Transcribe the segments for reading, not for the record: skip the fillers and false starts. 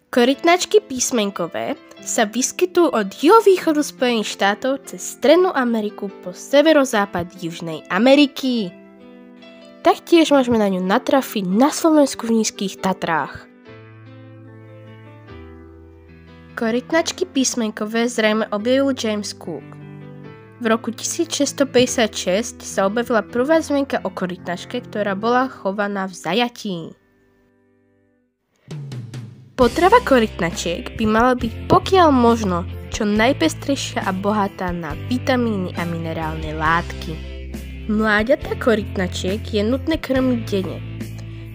Korytnačky písmenkové sa vyskytujú od juhovýchodu Spojených štátov cez Strednú Ameriku po severozápad Južnej Ameriky. Taktiež môžeme na ňu natrafiť na Slovensku v Nízkych Tatrách. Korytnačky písmenkové zrejme objavil James Cook. V roku 1656 sa objavila prvá zmienka o korytnačke, ktorá bola chovaná v zajatí. Potrava korytnačiek by mala byť pokiaľ možno čo najpestrejšia a bohatá na vitamíny a minerálne látky. Mláďatá korytnačiek je nutné krmiť denne.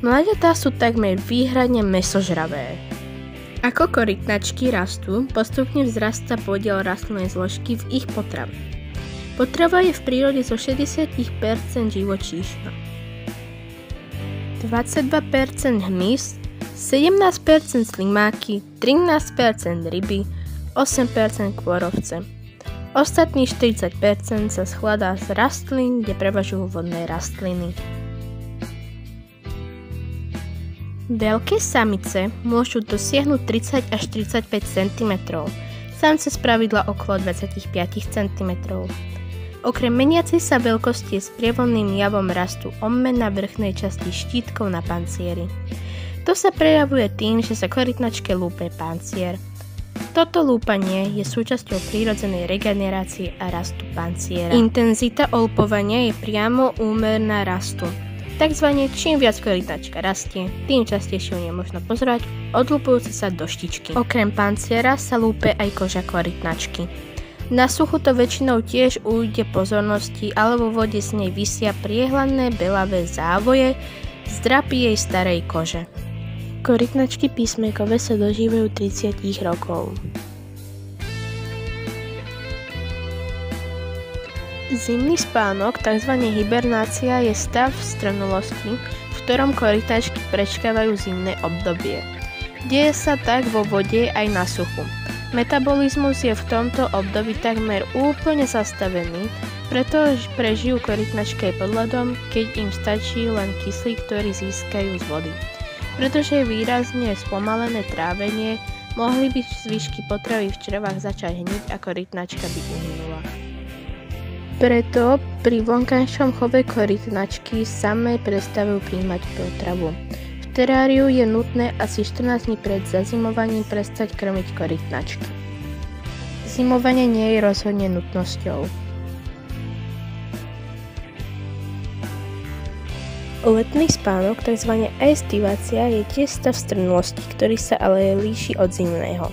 Mláďatá sú takmer výhradne mäsožravé. Ako korytnačky rastú, postupne vzrastá podiel rastlinnej zložky v ich potrave. Potrava je v prírode zo 60% živočíšna. 22% hmyz, 17% slimáky, 13% ryby, 8% kôrovce. Ostatných 40% sa skladá z rastlín, kde prevažujú vodné rastliny. Veľké samice môžu dosiahnuť 30 až 35 cm, samce spravidla okolo 25 cm. Okrem meniacej sa veľkosti je sprievodným javom rastu omen na vrchnej časti štítkov na pancieri. To sa prejavuje tým, že sa korytnačke lúpe pancier. Toto lúpanie je súčasťou prírodzenej regenerácie a rastu panciera. Intenzita olpovania je priamo úmerná rastu. Takzvané čím viac korytnačka rastie, tým častejšie ju nemožno pozerať odlúpujúce sa do štičky. Okrem panciera sa lúpe aj koža korytnačky. Na suchu to väčšinou tiež ujde pozornosti, alebo vo vode z nej visia priehľadné belavé závoje z drapy jej starej kože. Korytnačky písmenkové sa dožívajú 30 rokov. Zimný spánok, tzv. Hibernácia, je stav strnulosti, v ktorom korytnačky prečkávajú zimné obdobie. Deje sa tak vo vode aj na suchu. Metabolizmus je v tomto období takmer úplne zastavený, preto prežijú korytnačky aj pod ľadom, keď im stačí len kyslík, ktorý získajú z vody. Pretože je výrazne spomalené trávenie, mohli by zvyšky potravy v črevách začať hniť a korytnačka by uhynula. Preto pri vonkajšom chove korytnačky samé prestavujú príjmať potravu. V teráriu je nutné asi 14 dní pred zazimovaním prestať krmiť korytnačky. Zimovanie nie je rozhodne nutnosťou. Letný spánok, tzv. Estivácia, je tiež stav strnulosti, ktorý sa ale líši od zimného.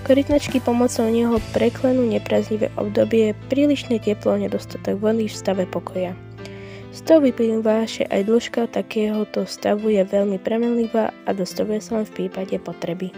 Korytnačky pomocou neho preklenú nepriaznivé obdobie, prílišné teplo, nedostatok vody v stave pokoja. Z toho vyplýva, že aj dĺžka takéhoto stavu je veľmi premenlivá a dostavuje sa len v prípade potreby.